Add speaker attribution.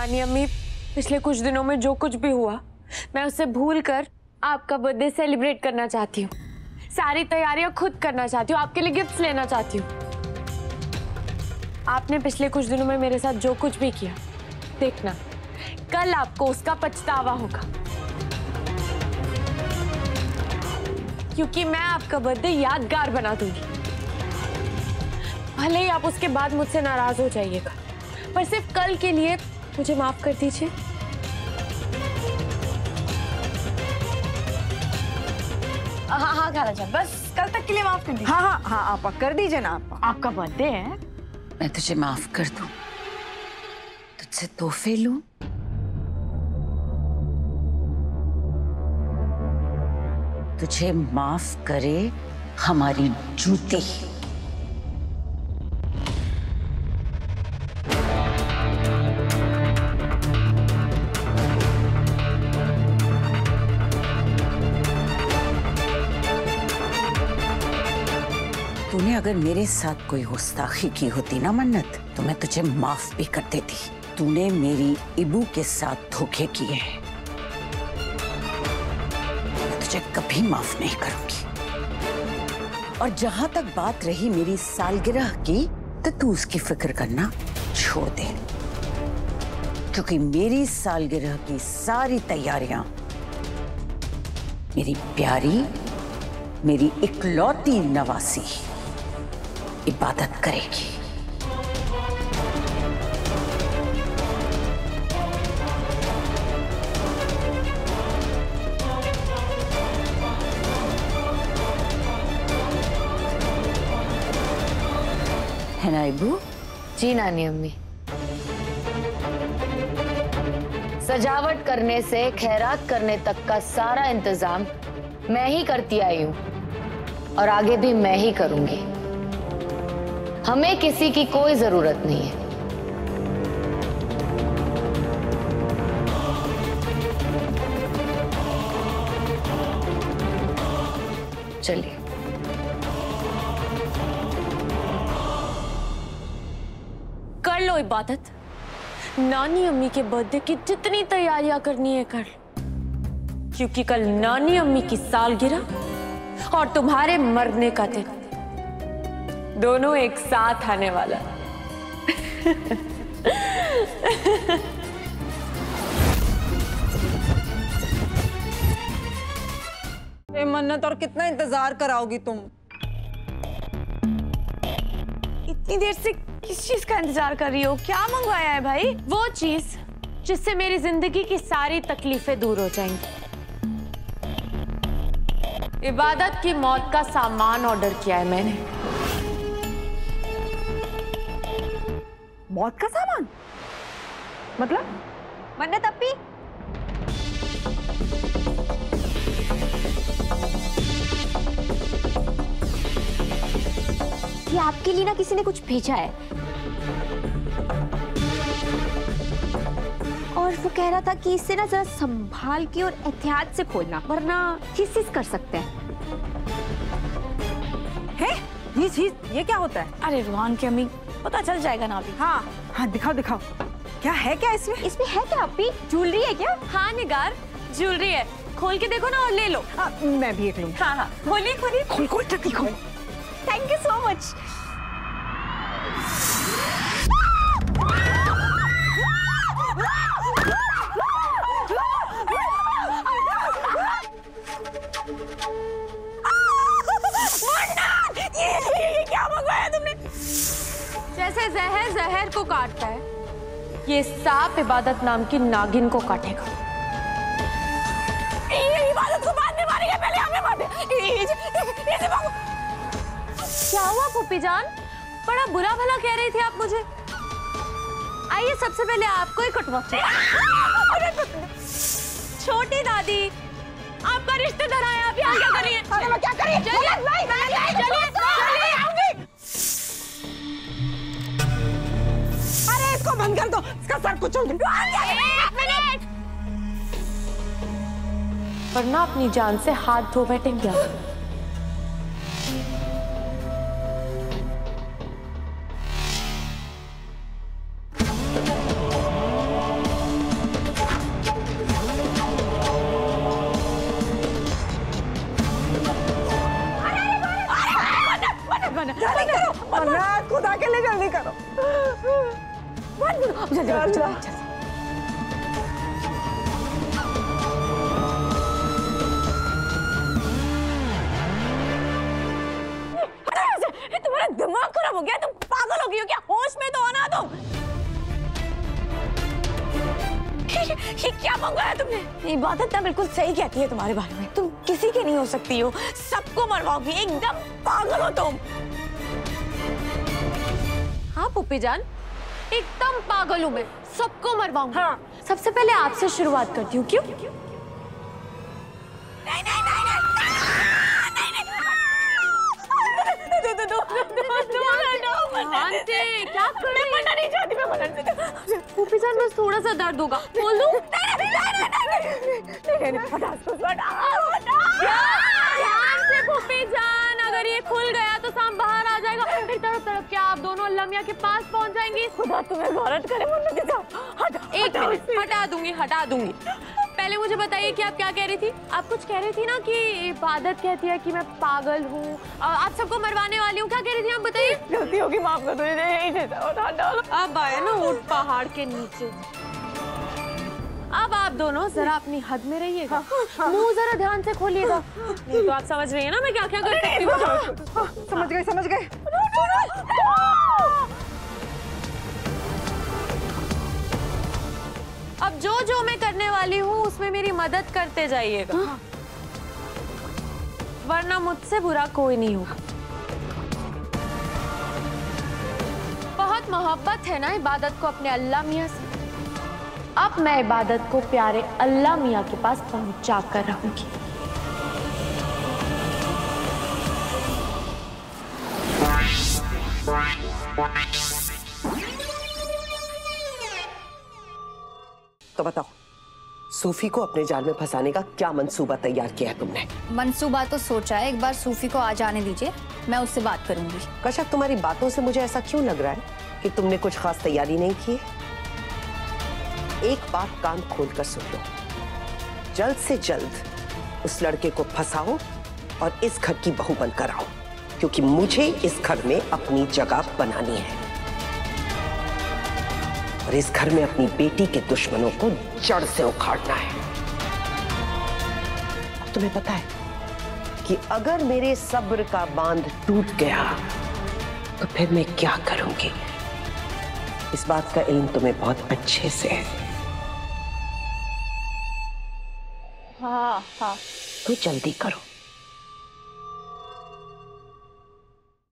Speaker 1: नानी अम्मी, पिछले कुछ दिनों में जो कुछ भी हुआ मैं उसे भूल कर आपका बर्थडे सेलिब्रेट करना चाहती हूँ। सारी तैयारियां खुद करना चाहती हूँ, आपके लिए गिफ्ट्स लेना चाहती हूँ। आपने पिछले कुछ दिनों में मेरे साथ जो कुछ भी किया, देखना कल आपको उसका पछतावा होगा, क्योंकि मैं आपका बर्थडे यादगार बना दूंगी। भले ही आप उसके बाद मुझसे नाराज हो जाइएगा, पर सिर्फ कल के लिए मुझे माफ कर दीजिए।
Speaker 2: हाँ हाँ खालाजान, बस कल तक के लिए माफ कर दीजिए।
Speaker 3: हाँ हाँ हाँ आपा कर दीजिए ना आपा।
Speaker 2: आपका बर्थडे है।
Speaker 4: मैं तुझे माफ कर दूं, तुझसे तोहफे लूं, तुझे माफ करे हमारी जूती। तूने अगर मेरे साथ कोई गुस्ताखी की होती ना मन्नत, तो मैं तुझे माफ भी कर देती। तूने मेरी इबू के साथ धोखे किए हैं, मैं तुझे कभी माफ नहीं करूंगी। और जहां तक बात रही मेरी सालगिरह की, तो तू उसकी फिक्र करना छोड़ दे, क्योंकि मेरी सालगिरह की सारी तैयारियां मेरी प्यारी, मेरी इकलौती नवासी इबादत करेगी। है ना इबू?
Speaker 2: जी नानी अम्मी। सजावट करने से खैरात करने तक का सारा इंतजाम मैं ही करती आई हूँ और आगे भी मैं ही करूंगी। हमें किसी की कोई जरूरत नहीं है। चलिए।
Speaker 1: कर लो इबादत, नानी अम्मी के बर्थडे की जितनी तैयारियां करनी है कर लो, क्योंकि कल नानी अम्मी की सालगिरह और तुम्हारे मरने का दिन दोनों एक साथ आने वाला।
Speaker 3: मन्नत, और कितना इंतजार कराओगी तुम?
Speaker 1: इतनी देर से किस चीज का इंतजार कर रही हो? क्या मंगवाया है भाई? वो चीज जिससे मेरी जिंदगी की सारी तकलीफें दूर हो जाएंगी। इबादत की मौत का सामान ऑर्डर किया है मैंने।
Speaker 3: मौत का सामान? मतलब?
Speaker 5: मन्नत अपी, ये आपके लिए ना किसी ने कुछ भेजा है, और वो कह रहा था कि इससे ना जरा संभाल के और एहतियात से खोलना, वरना हिस्स कर सकते हैं।
Speaker 3: है? ये चीज, ये क्या होता है?
Speaker 2: अरे रुहान की अम्मी, पता चल जाएगा ना अभी।
Speaker 3: हाँ हाँ दिखाओ दिखाओ, क्या है, क्या इसमें?
Speaker 5: इसमें है क्या अपी? ज्वेलरी है क्या?
Speaker 1: हाँ निगार, ज्वेलरी है। खोल के देखो ना और ले लो।
Speaker 3: मैं भी एक लूँ।
Speaker 1: हाँ हाँ, खोलिए खोलिए।
Speaker 3: खोल खोल जल्दी खोल।
Speaker 5: Thank you so much.
Speaker 1: ये क्या मंगवाया तुमने? जैसे जहर जहर को काटता है, ये सांप इबादत नाम की नागिन को काटेगा। ये इबादत को बाद में मारेगा, पहले हमें मार दे। क्या हुआ फूफी जान? बड़ा बुरा भला कह रही थी आप मुझे। आइए सबसे पहले आपको ही कटवाते। छोटी दादी, आपका रिश्तेदार आया, आप यहाँ क्या कर रही हैं?
Speaker 3: क्या करिए? अरे इसको बंद कर दो, इसका सर कुचल दो।
Speaker 1: वरना अपनी जान से हाथ धो बैठेंगे। तुम्हारा दिमाग खराब हो गया, तुम पागल हो गई हो क्या? होश में तो आना तुम। ये क्या मंगाया तुमने? इबादत ना बिल्कुल सही कहती है तुम्हारे बारे में, तुम किसी के नहीं हो सकती हो, सबको मरवाओगी, एकदम पागल हो तुम। हाँ पुप्पी जान, एकदम पागल हूँ मैं, सबको मरवाऊंगी। हाँ। सबसे पहले आपसे शुरुआत करती हूँ। क्यों? नहीं नहीं नहीं क्या कर रही है? नहीं चाहती मैं मरना नहीं चाहती। पुप्पी जान बस थोड़ा सा दर्द होगा, बोल दूं? ध्यान से पुप्पी जान, अगर ये खुल गया तो सांप बाहर आ जाएगा, फिर तड़प तड़प क्या आप दोनों अल्लाह मियां के पास पहुंच जाएंगी। खुदा तुम्हें गौरत करे। एक मिनट, हटा दूंगी। पहले मुझे बताइए कि आप क्या कह रही थी? आप कुछ कह रही थी ना कि इबादत कहती है कि मैं पागल हूँ, आप सबको मरवाने वाली हूँ, क्या कह रही थी आप बताइए? गलती होगी, माफ कर दो। अब आए ना ऊंट पहाड़ के नीचे। अब आप दोनों जरा अपनी हद में रहिएगा, मुंह जरा ध्यान से खोलिएगा, नहीं तो आप समझ रही है ना मैं क्या क्या कर सकती हूँ।
Speaker 3: समझ गए।
Speaker 1: अब जो मैं करने वाली हूँ उसमें मेरी मदद करते जाइएगा, वरना मुझसे बुरा कोई नहीं होगा। बहुत मोहब्बत है ना इबादत को अपने अल्लाह मियां से। अब मैं इबादत को प्यारे अल्लाह मियां के पास पहुंचा कर रहूंगी।
Speaker 6: तो बताओ, सूफी को अपने जाल में फंसाने का क्या मंसूबा तैयार किया है तुमने?
Speaker 7: मंसूबा तो सोचा है, एक बार सूफी को आ जाने दीजिए, मैं उससे बात करूंगी।
Speaker 6: कशक, तुम्हारी बातों से मुझे ऐसा क्यों लग रहा है कि तुमने कुछ खास तैयारी नहीं की है? एक बात कान खोल कर सुन लो, जल्द से जल्द उस लड़के को फंसाओ और इस घर की बहू बनकर आओ, क्योंकि मुझे इस घर में अपनी जगह बनानी है और इस घर में अपनी बेटी के दुश्मनों को जड़ से उखाड़ना है। तुम्हें पता है कि अगर मेरे सब्र का बांध टूट गया तो फिर मैं क्या करूंगी? इस बात का इल्म तुम्हें बहुत अच्छे से है।
Speaker 1: हाँ।
Speaker 6: तो जल्दी करो।